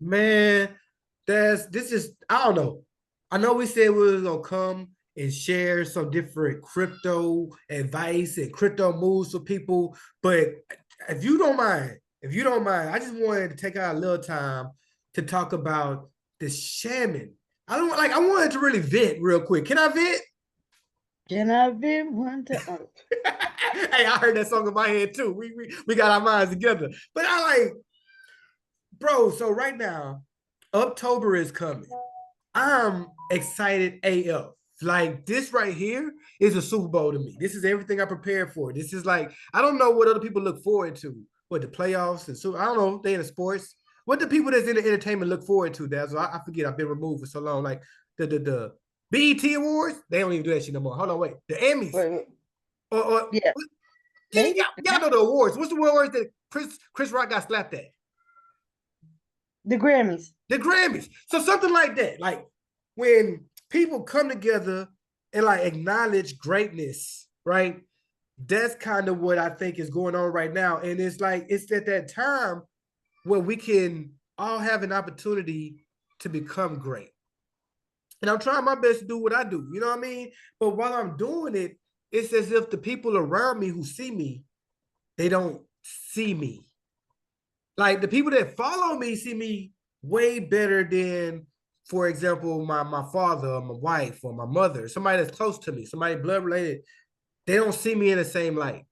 Man, this is I don't know. I know we said we was gonna come and share some different crypto advice and crypto moves for people, but if you don't mind, I just wanted to take out a little time to talk about the shaman. I wanted to really vent real quick. Can I vent? Can I be one to Hey, I heard that song in my head too. We got our minds together. But I like, bro, so right now, Uptober is coming. I'm excited AF. Like this right here is a Super Bowl to me. This is everything I prepared for. This is like I don't know what other people look forward to. What the playoffs and so I don't know. They in the sports. What the people that's in the entertainment look forward to? That's I forget. I've been removed for so long. Like the BET Awards. They don't even do that shit no more. Hold on, wait. The Emmys wait, or yeah, maybe y'all know the awards. What's the awards that Chris Rock got slapped at? the Grammys. The Grammys. So something like that. Like when people come together and like acknowledge greatness, right? That's kind of what I think is going on right now. And it's like it's at that time where we can all have an opportunity to become great. And I'm trying my best to do what I do. You know what I mean? But while I'm doing it, it's as if the people around me who see me, they don't see me. Like the people that follow me see me way better than, for example, my father or my wife or my mother, somebody that's close to me, somebody blood related. They don't see me in the same light.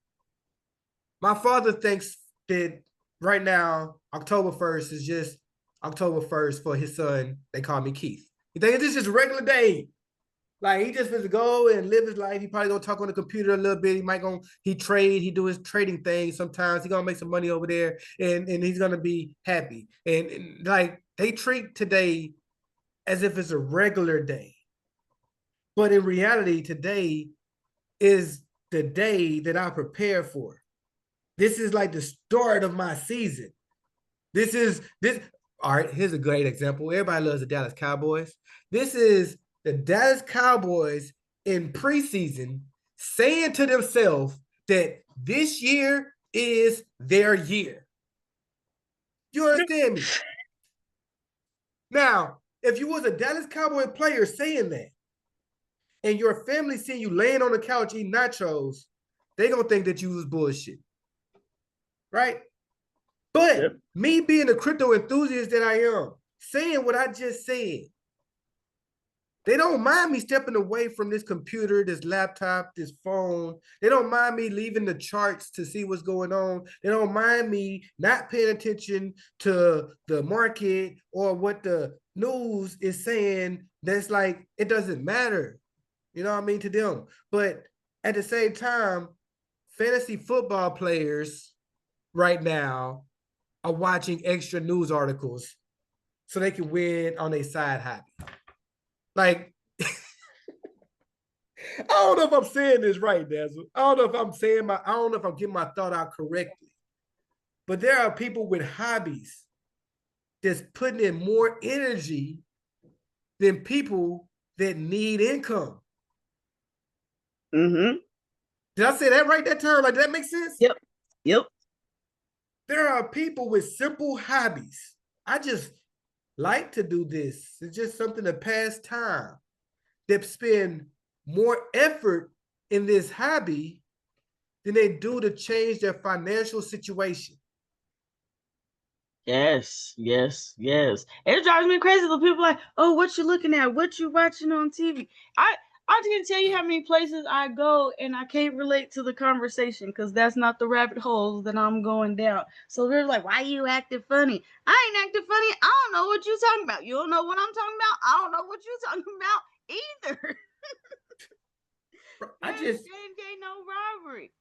My father thinks that right now, October 1st is just October 1st for his son. They call me Keith. He thinks this is a regular day. Like he just supposed to go and live his life. He probably gonna talk on the computer a little bit. He trade, he do his trading thing. Sometimes he gonna make some money over there, and he's gonna be happy. And like they treat today as if it's a regular day, but in reality, today is the day that I prepare for. This is like the start of my season. This is this. All right, here's a great example. Everybody loves the Dallas Cowboys. This is the Dallas Cowboys in preseason saying to themselves that this year is their year. You understand me? Now, if you was a Dallas Cowboy player saying that, and your family seeing you laying on the couch eating nachos, they gonna think that you was bullshit, right? But Yep. me being a crypto enthusiast that I am, saying what I just said, they don't mind me stepping away from this computer, this laptop, this phone. They don't mind me leaving the charts to see what's going on. They don't mind me not paying attention to the market or what the news is saying. That's like, it doesn't matter, you know what I mean, to them. But at the same time, fantasy football players right now are watching extra news articles so they can win on a side hobby. Like, I don't know if I'm saying this right, Dazzle. I don't know if I'm getting my thought out correctly. But there are people with hobbies that's putting in more energy than people that need income. Mm-hmm. Did I say that right that time? Like, did that make sense? Yep. Yep. There are people with simple hobbies. I just like to do this. It's just something to pass time that spend more effort in this hobby than they do to change their financial situation. Yes, yes, yes. It drives me crazy. The people like, oh, what you looking at? What you watching on TV? I can't tell you how many places I go and I can't relate to the conversation because that's not the rabbit holes that I'm going down. So they're like, why you acting funny? I ain't acting funny. I don't know what you talking about. You don't know what I'm talking about. I don't know what you talking about either. I There just ain't no robbery.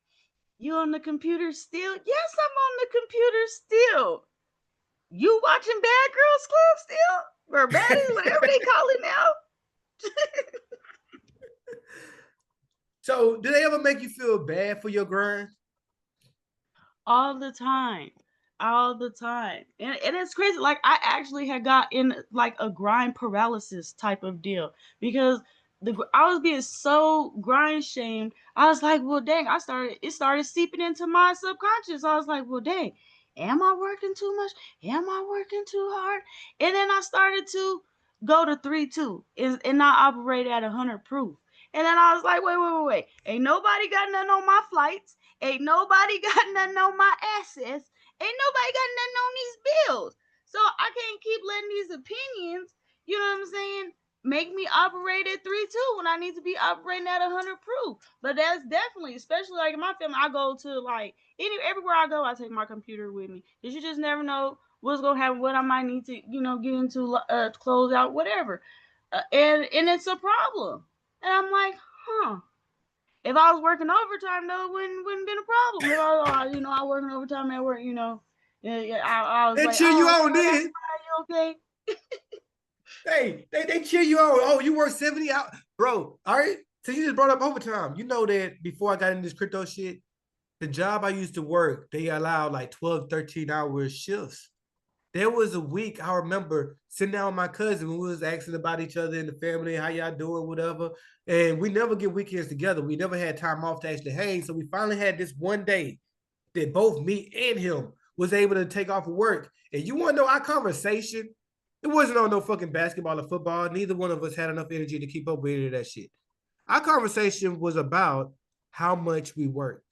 You on the computer still? Yes, I'm on the computer still. You watching Bad Girls Club still? Or Baddies, whatever they call it now. so do they ever make you feel bad for your grind? All the time. All the time. And it's crazy. Like I actually had got in like a grind paralysis type of deal because I was being so grind shamed. I was like, well dang, it started seeping into my subconscious. I was like, well dang. am I working too much? Am I working too hard? And then I started to go to 3-2 and not operate at 100 proof. And then I was like, wait. Ain't nobody got nothing on my flights. Ain't nobody got nothing on my assets. Ain't nobody got nothing on these bills. So I can't keep letting these opinions, you know what I'm saying, make me operate at 3-2 when I need to be operating at 100 proof. But that's definitely, especially like in my family, I go to like everywhere I go, I take my computer with me. Cause you just never know what's gonna happen, what I might need to, get into, close out, whatever. And it's a problem. And I'm like, huh. If I was working overtime, though, it wouldn't been a problem. If I working overtime at work, I was They like, cheer you oh, on that's then. fine, you okay? Hey, they cheer you on. Oh, you work 70 hours. Bro, all right. So you just brought up overtime. You know that before I got into this crypto shit, the job I used to work, they allowed like 12, 13-hour shifts. There was a week I remember sitting down with my cousin. We was asking about each other in the family, how y'all doing, whatever. And we never get weekends together. We never had time off to actually hang. So we finally had this one day that both me and him was able to take off of work. And you want to know our conversation? It wasn't on no fucking basketball or football. Neither one of us had enough energy to keep up with any of that shit. Our conversation was about how much we worked.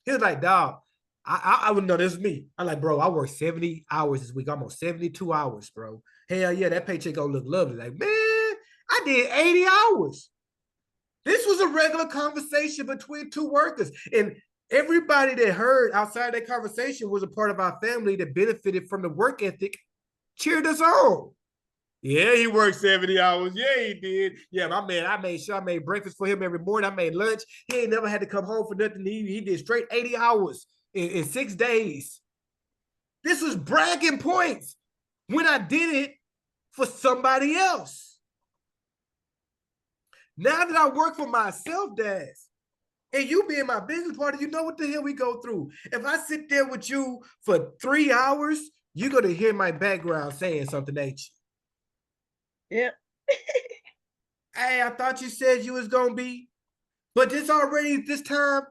He was like, dog, I would know this is me. I'm like, bro, I worked 70 hours this week, almost 72 hours, bro. Hell yeah, that paycheck gonna look lovely. Like, man, I did 80 hours. This was a regular conversation between two workers. And everybody that heard outside that conversation was a part of our family that benefited from the work ethic, cheered us on. Yeah, he worked 70 hours. Yeah, he did. Yeah, my man, I made sure I made breakfast for him every morning. I made lunch. He ain't never had to come home for nothing. He did straight 80 hours in 6 days. This was bragging points when I did it for somebody else. Now that I work for myself, Daz, and you being my business partner, you know what the hell we go through. If I sit there with you for 3 hours, you're going to hear my background saying something, ain't you? Yeah. Hey, I thought you said you was going to be, but this already, this time,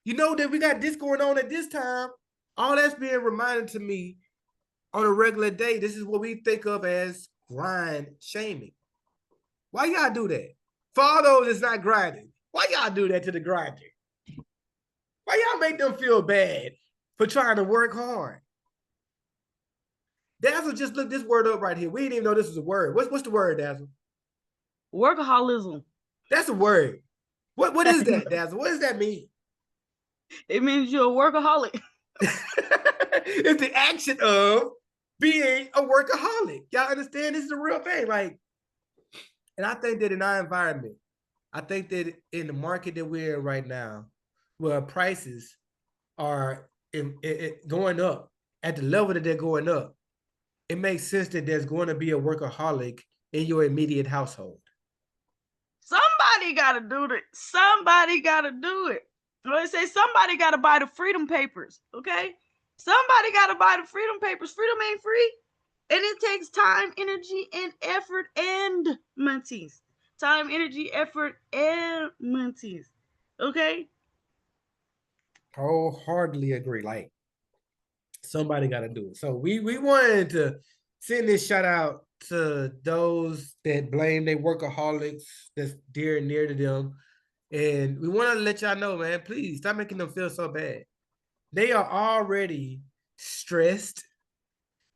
you know that we got this going on at this time. All that's being reminded to me on a regular day. This is what we think of as grind shaming. Why y'all do that? For all those that's not grinding, why y'all do that to the grinder? Why y'all make them feel bad for trying to work hard? Dazzle just looked this word up right here. We didn't even know this was a word. What's the word, Dazzle? Workaholism. That's a word. What is that, Dazzle? What does that mean? It means you're a workaholic. It's the action of being a workaholic. Y'all understand this is a real thing. Like, and I think that in our environment, I think that in the market that we're in right now, where prices are going up at the level that they're going up, it makes sense that there's going to be a workaholic in your immediate household. Somebody got to do it. Somebody got to do it. They say somebody got to buy the freedom papers, okay? Somebody got to buy the freedom papers. Freedom ain't free. And it takes time, energy, and effort and mentees. Time, energy, effort, and mentees. Okay? Wholeheartedly agree. Like, somebody got to do it. So we wanted to send this shout out to those that blame their workaholics that's dear and near to them. And we want to let y'all know, man, please stop making them feel so bad. They are already stressed.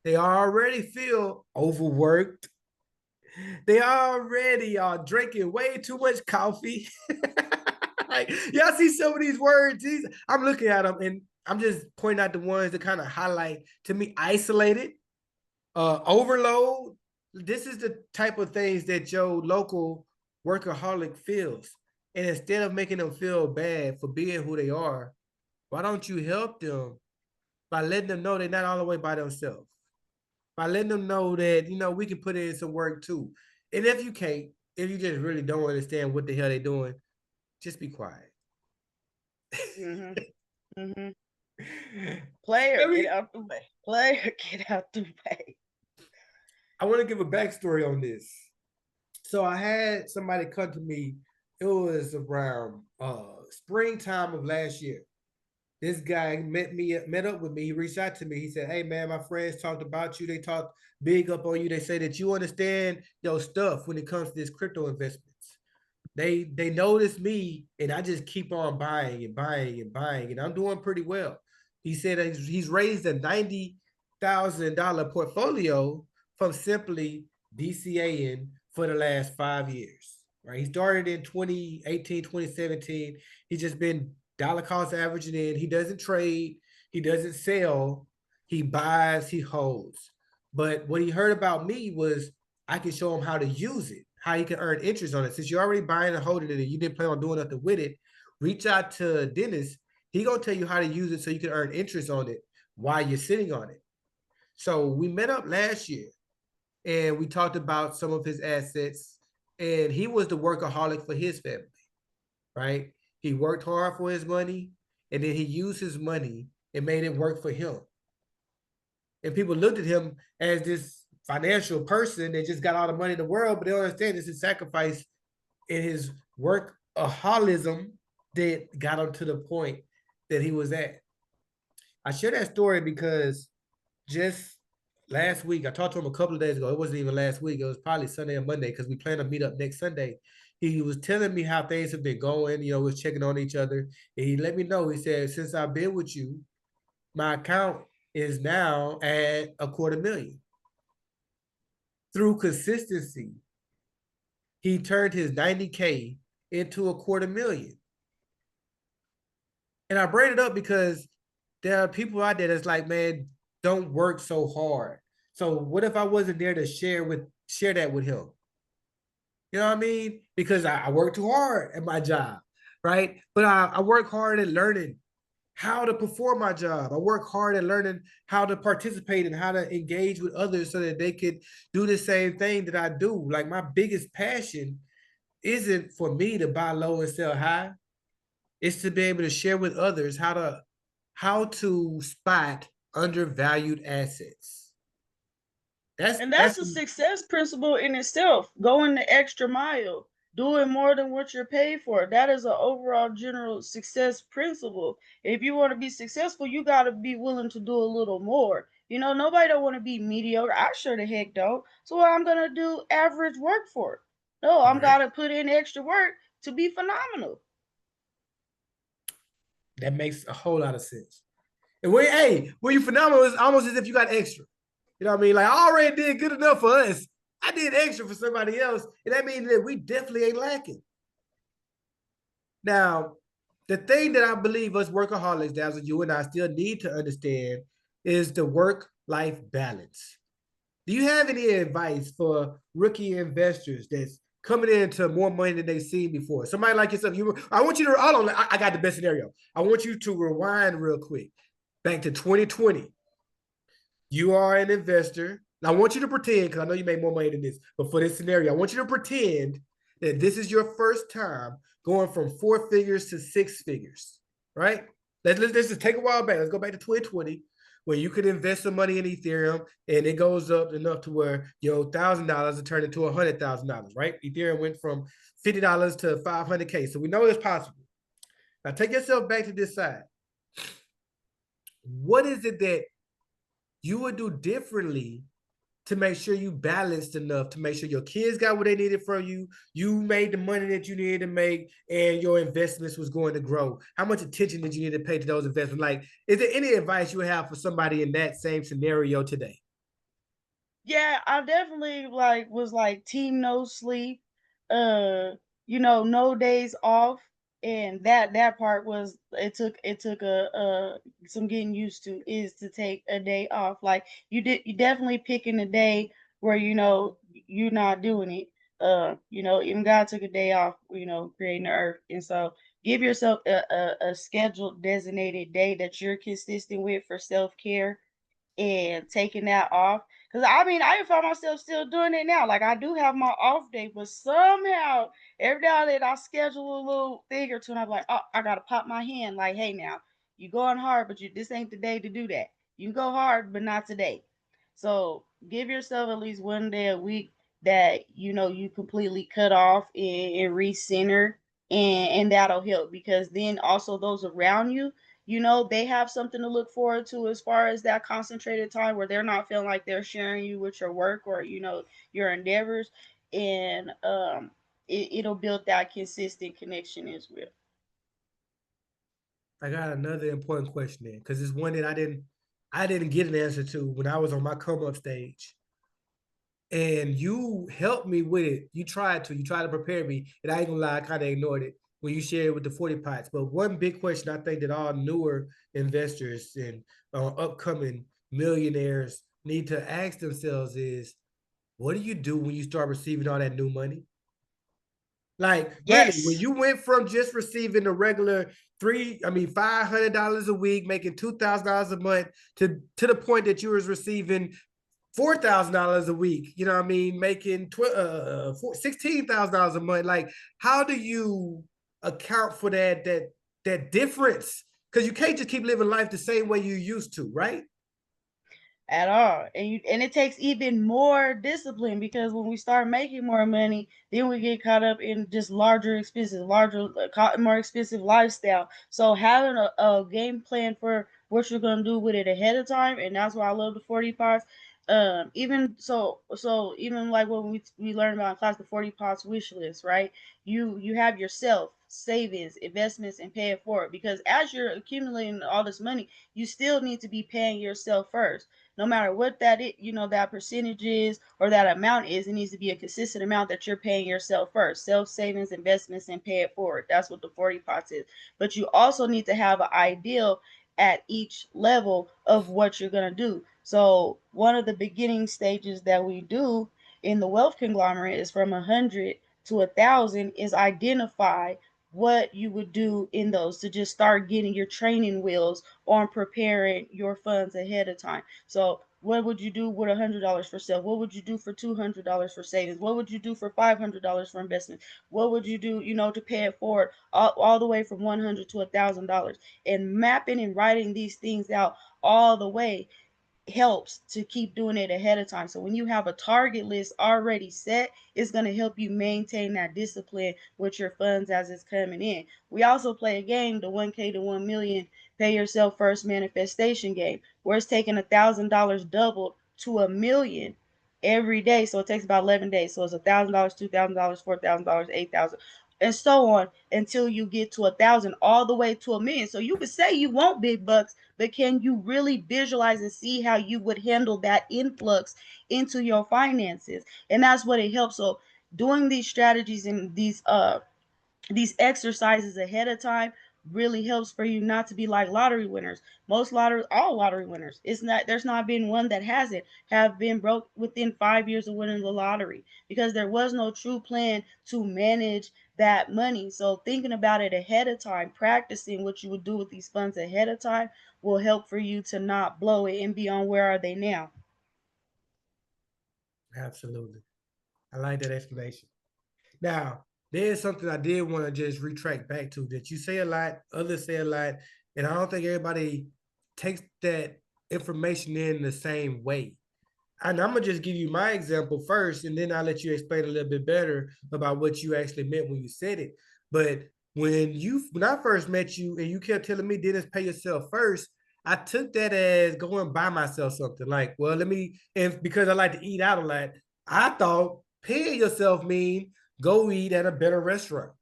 They already feel overworked. They already are drinking way too much coffee. Like, y'all see some of these words. I'm looking at them and I'm just pointing out the ones that kind of highlight to me isolated, overload. This is the type of things that your local workaholic feels. And instead of making them feel bad for being who they are, why don't you help them by letting them know they're not all the way by themselves? By letting them know that, we can put in some work too. And if you can't, if you just really don't understand what the hell they're doing, just be quiet. Mm-hmm. Mm-hmm. Player, get out the way. Player, get out the way. I want to give a backstory on this. So I had somebody come to me. It was around springtime of last year. This guy met up with me. He reached out to me. He said, "Hey man, my friends talked about you. They talked big up on you. They say that you understand your stuff when it comes to this crypto investments. They notice me, and I just keep on buying and buying and buying, and I'm doing pretty well." He said that he's raised a $90,000 portfolio from simply DCAing for the last 5 years. Right? He started in 2018, 2017. He's just been dollar cost averaging in. He doesn't trade, he doesn't sell, he buys, he holds. But what he heard about me was I can show him how to use it, how he can earn interest on it. Since you're already buying and holding it and you didn't plan on doing nothing with it, reach out to Dennis. He gonna tell you how to use it so you can earn interest on it while you're sitting on it. So we met up last year and we talked about some of his assets. And he was the workaholic for his family, right? He worked hard for his money and then he used his money and made it work for him. And people looked at him as this financial person that just got all the money in the world, but they don't understand it's his sacrifice in his workaholism that got him to the point that he was at. I share that story because just last week, I talked to him a couple of days ago. It wasn't even last week. It was probably Sunday or Monday because we plan to meet up next Sunday. He was telling me how things have been going. You know, we're checking on each other. And he let me know. He said, since I've been with you, my account is now at $250,000. Through consistency, he turned his 90K into $250,000. And I bring it up because there are people out there that's like, man, don't work so hard. So what if I wasn't there to share that with him? You know what I mean? Because I work too hard at my job, right? But I work hard at learning how to perform my job. I work hard at learning how to participate and how to engage with others so that they could do the same thing that I do. Like my biggest passion isn't for me to buy low and sell high. It's to be able to share with others how to spot undervalued assets. And that's That's a success principle in itself. Going the extra mile, doing more than what you're paid for. That is an overall general success principle. If you want to be successful, you got to be willing to do a little more. You know, nobody don't want to be mediocre. I sure the heck don't. So I'm gonna do average work for it. No, I'm right. gotta put in extra work to be phenomenal. That makes a whole lot of sense. And when you phenomenal, it's almost as if you got extra. You know what I mean? Like I already did good enough for us. I did extra for somebody else, and that means that we definitely ain't lacking. Now, the thing that I believe us workaholics, that's you and I still need to understand, is the work-life balance. Do you have any advice for rookie investors that's coming into more money than they've seen before? Somebody like yourself, I want you to, hold on, I got the best scenario. I want you to rewind real quick back to 2020. You are an investor. I want you to pretend, because I know you make more money than this, but for this scenario, I want you to pretend that this is your first time going from 4 figures to 6 figures, right? Let's just take a while back. Let's go back to 2020, where you could invest some money in Ethereum and it goes up enough to where your $1,000 will turn into $100,000, right? Ethereum went from $50 to 500K. So we know it's possible. Now take yourself back to this side. What is it that you would do differently to make sure you balanced enough to make sure your kids got what they needed from you, you made the money that you needed to make, and your investments was going to grow? How much attention did you need to pay to those investments? Like, is there any advice you have for somebody in that same scenario today? Yeah, I definitely was like team no sleep, uh, no days off, and that part was it took a some getting used to is to take a day off. Like you definitely picking a day where you're not doing it. Even God took a day off, creating the earth, and so give yourself a scheduled designated day that you're consistent with for self-care and taking that off. Because I mean, I find myself still doing it now. Like I do have my off day, but somehow every now and then I schedule a little thing or two, and I'm like, oh, I gotta pop my hand. Like, hey, now you going hard, but this ain't the day to do that. You can go hard, but not today. So give yourself at least one day a week that you completely cut off and recenter, and that'll help because then also those around you, they have something to look forward to as far as that concentrated time where they're not feeling like they're sharing you with your work or your endeavors, and it'll build that consistent connection as well. I got another important question then, because it's one that I didn't get an answer to when I was on my come up stage. And you helped me with it. You tried to prepare me. And I ain't gonna lie, I kind of ignored it when you shared with the 40 pots. But one big question I think that all newer investors and upcoming millionaires need to ask themselves is, what do you do when you start receiving all that new money? Like, really, when Yes. you went from just receiving the regular $500 a week, making $2,000 a month, to the point that you was receiving $4,000 a week, you know what I mean, making $16,000 a month. Like, how do you account for that difference? Because you can't just keep living life the same way you used to, right? At all. And it takes even more discipline, because when we start making more money, then we get caught up in just more expensive lifestyle. So having a game plan for what you're gonna do with it ahead of time, and that's why I love the 40 parts. Even like what we learned about in class, the 40 parts wish list, right? You have yourself savings, investments, and pay it forward, because as you're accumulating all this money, you still need to be paying yourself first, no matter what that percentage is or that amount is. It needs to be a consistent amount that you're paying yourself first. Self savings, investments, and pay it forward. That's what the 40 pots is. But you also need to have an ideal at each level of what you're going to do. So one of the beginning stages that we do in the wealth conglomerate is from 100 to 1,000 is identify what you would do in those, to just start getting your training wheels on preparing your funds ahead of time. So what would you do with $100 for self? What would you do for $200 for savings? What would you do for $500 for investment? What would you do, to pay it forward, all the way from 100 to $1,000? And mapping and writing these things out all the way helps to keep doing it ahead of time. So when you have a target list already set, it's going to help you maintain that discipline with your funds as it's coming in. We also play a game, the 1K to 1 million pay yourself first manifestation game, where it's taking $1,000 doubled to 1 million every day. So it takes about 11 days. So it's $1,000, $2,000, $4,000, 8,000, and so on until you get to 1,000, all the way to 1 million. So you could say you want big bucks, but can you really visualize and see how you would handle that influx into your finances? And that's what it helps. So doing these strategies and these exercises ahead of time really helps for you not to be like lottery winners. All lottery winners, there's not been one that hasn't have been broke within 5 years of winning the lottery, because there was no true plan to manage that money. So thinking about it ahead of time, practicing what you would do with these funds ahead of time, will help for you to not blow it and be on where are they now. Absolutely. I like that explanation. Now, there's something I did want to just retract back to that you say a lot, others say a lot, and I don't think everybody takes that information in the same way. And I'm gonna just give you my example first, and then I'll let you explain a little bit better about what you actually meant when you said it. But when I first met you and you kept telling me, Dennis, pay yourself first, I took that as go and buy myself something. Like, well, and because I like to eat out a lot, I thought paying yourself mean go eat at a better restaurant.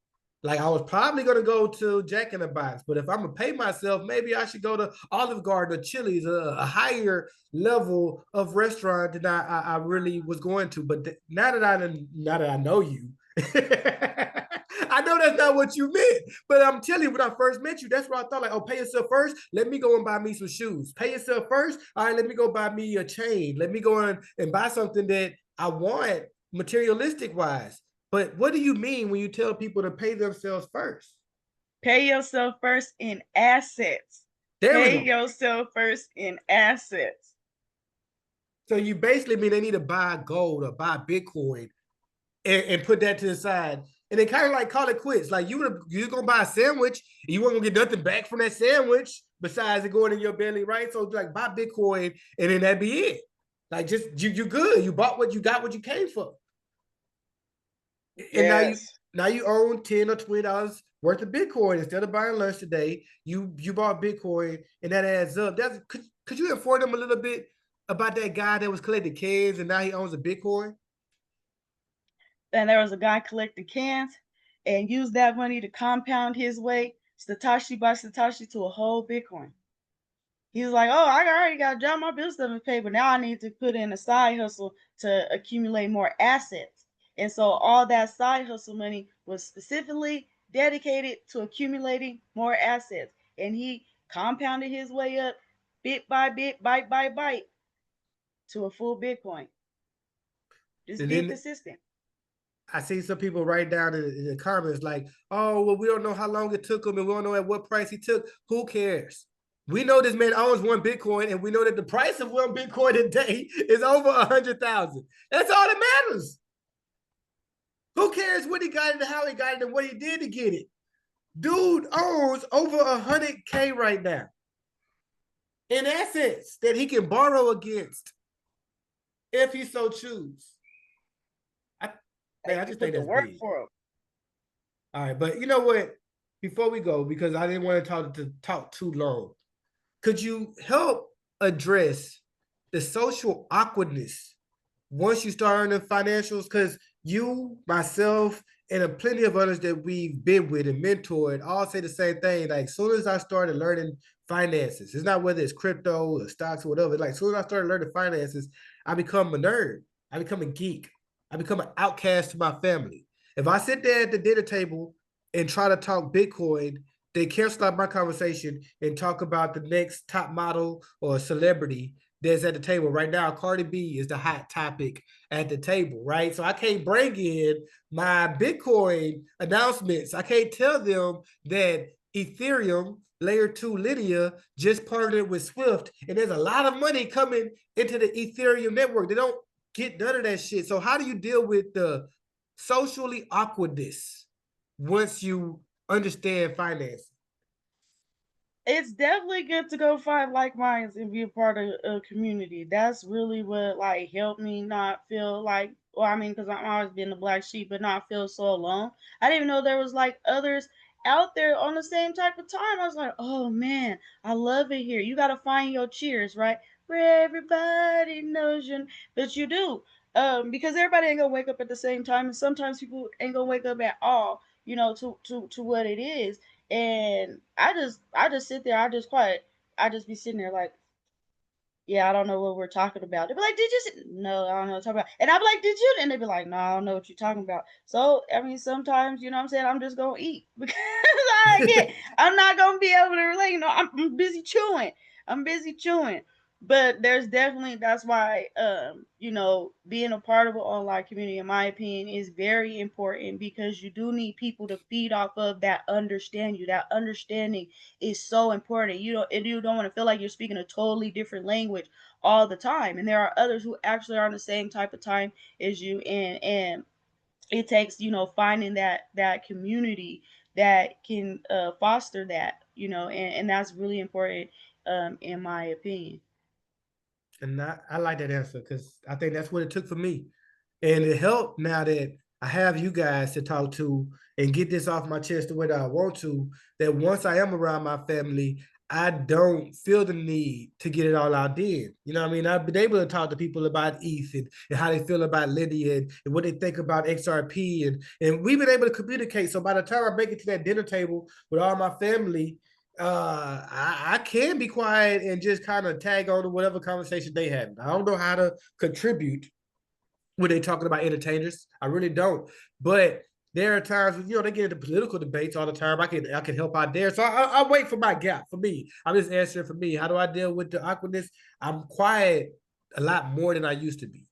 Like I was probably gonna go to Jack in the Box, but if I'm gonna pay myself, maybe I should go to Olive Garden or Chili's, a higher level of restaurant than I really was going to. But now that I know you, I know that's not what you meant. But I'm telling you, when I first met you, that's what I thought. Like, oh, pay yourself first. Let me go and buy me some shoes. Pay yourself first. All right, let me go buy me a chain. Let me go and buy something that I want materialistic wise. But what do you mean when you tell people to pay themselves first? Pay yourself first in assets. There we Pay go. yourself first in assets. So you basically mean they need to buy gold or buy Bitcoin and put that to the side. And they kind of like call it quits. Like you're gonna buy a sandwich, and you weren't gonna get nothing back from that sandwich besides it going in your belly, right? So like buy Bitcoin and then that be it. Like just you're good. You bought what you got, what you came for. And now you Yes. now you own $10 or $20 worth of Bitcoin instead of buying lunch today. You bought Bitcoin, and that adds up. That's could you inform them a little bit about that guy that was collecting cans and now he owns a Bitcoin? And there was a guy collecting cans and used that money to compound his way, Satoshi by Satoshi, to a whole Bitcoin. He was like, "Oh, I already got a job, my bill stuff is paid, but now I need to put in a side hustle to accumulate more assets." And so all that side hustle money was specifically dedicated to accumulating more assets. And he compounded his way up bit by bit, byte by byte, to a full Bitcoin. Just And being then consistent. I see some people write down in the comments like, "Oh, well, we don't know how long it took him, and we don't know at what price he took. Who cares? We know this man owns one Bitcoin, and we know that the price of one Bitcoin today is over 100,000. That's all that matters. Who cares what he got it and how he got it and what he did to get it? Dude owns over 100K right now in assets that he can borrow against if he so choose. I You just think put the that's work big. for him. All right, but you know what? Before we go, because I didn't want to talk too long, could you help address the social awkwardness once you start earning financials? Because you, myself, and plenty of others that we've been with and mentored all say the same thing. Like, as soon as I started learning finances, it's not whether it's crypto or stocks or whatever. Like, as soon as I started learning finances, I become a nerd. I become a geek. I become an outcast to my family. If I sit there at the dinner table and try to talk Bitcoin, they cancel out my conversation and talk about the next top model or celebrity that's at the table. Right now, Cardi B is the hot topic at the table, right? So I can't bring in my Bitcoin announcements. I can't tell them that Ethereum layer 2 Lydia just partnered with Swift, and there's a lot of money coming into the Ethereum network. They don't get none of that shit. So how do you deal with the socially awkwardness once you understand finance? It's definitely good to go find like minds and be a part of a community. That's really what like helped me not feel like, well, I mean, because I've always been the black sheep, but not feel so alone. I didn't even know there was like others out there on the same type of time. I was like, oh man, I love it here. You got to find your cheers, right? Where everybody knows you, but you do. Because everybody ain't gonna wake up at the same time, and sometimes people ain't gonna wake up at all. You know, to what it is. And I just sit there, I just quiet. I just be sitting there like, yeah, I don't know what we're talking about. They'd be like, did you see? No, I don't know what you're talking about. And I'd be like, did you? And they'd be like, no, I don't know what you're talking about. So I mean, sometimes, you know what I'm saying, I'm just gonna eat because I'm not gonna be able to relate. You know, I'm busy chewing. I'm busy chewing. But there's definitely, that's why being a part of an online community, in my opinion, is very important, because you do need people to feed off of that understand you. That understanding is so important. You don't want to feel like you're speaking a totally different language all the time. And there are others who actually are on the same type of time as you, and it takes, finding that community that can foster that, and that's really important, in my opinion. And I like that answer because I think that's what it took for me. And it helped now that I have you guys to talk to and get this off my chest the way that I want to, that once I am around my family, I don't feel the need to get it all out then. You know what I mean? I've been able to talk to people about ETH and how they feel about Lydia and what they think about XRP. And we've been able to communicate. So by the time I make it to that dinner table with all my family, I can be quiet and just kind of tag on to whatever conversation they have. I don't know how to contribute when they talking about entertainers. I really don't. But there are times when, they get into political debates all the time. I can help out there. So I wait for my gap. For me, I'm just answering for me. How do I deal with the awkwardness? I'm quiet a lot more than I used to be,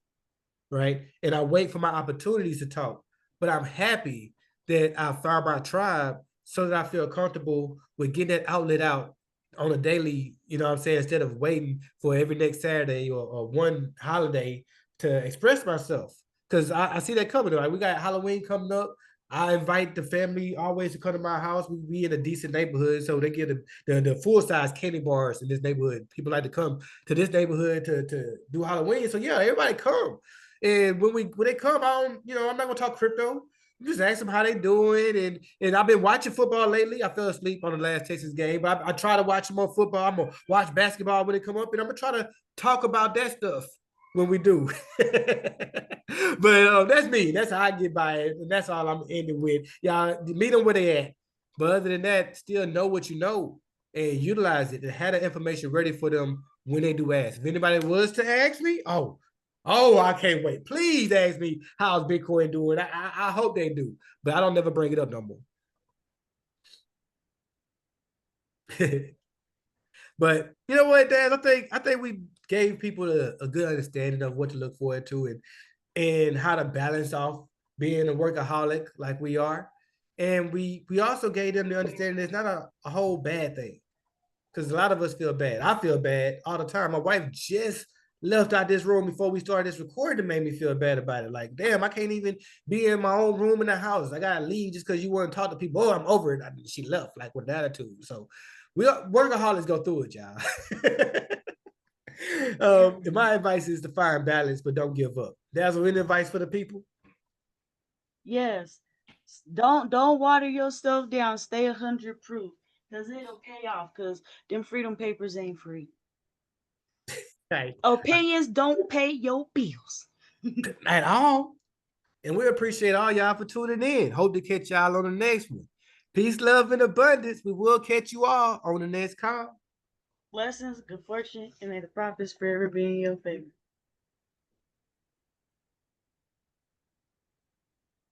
right? And I wait for my opportunities to talk. But I'm happy that I found my tribe so that I feel comfortable with getting that outlet out on a daily, you know what I'm saying, instead of waiting for every next Saturday or one holiday to express myself. Because I see that coming. Like, we got Halloween coming up. I invite the family always to come to my house. We be in a decent neighborhood, so they get the full size candy bars in this neighborhood. People like to come to this neighborhood to do Halloween. So yeah, everybody come. And when they come, I'm not gonna talk crypto. Just ask them how they doing, and I've been watching football lately. I fell asleep on the last Texas game, but I try to watch more football. I'm gonna watch basketball when it come up, and I'm gonna try to talk about that stuff when we do. But that's me. That's how I get by it, and that's all I'm ending with. Y'all meet them where they at. But other than that, still know what you know and utilize it and have the information ready for them when they do ask. If anybody was to ask me, oh, I can't wait. Please ask me how's Bitcoin doing. I hope they do, but I don't never bring it up no more. But you know what, Dan? I think we gave people a good understanding of what to look forward to and how to balance off being a workaholic like we are. And we also gave them the understanding it's not a whole bad thing. Because a lot of us feel bad. I feel bad all the time. My wife just left out this room before we started this recording to make me feel bad about it. Like, damn, I can't even be in my own room in the house. I gotta leave just because you want to talk to people. Oh, I'm over it. She left like with an attitude. So we workaholics go through it, y'all. My advice is to find balance, but don't give up. That's any advice for the people. Yes. Don't water your stuff down. Stay 100 proof. Cause it'll pay off. Cause them freedom papers ain't free. Right. Opinions don't pay your bills. At all. And we appreciate all y'all for tuning in. Hope to catch y'all on the next one. Peace, love, and abundance. We will catch you all on the next call. Blessings, good fortune, and may the profits forever be in your favor.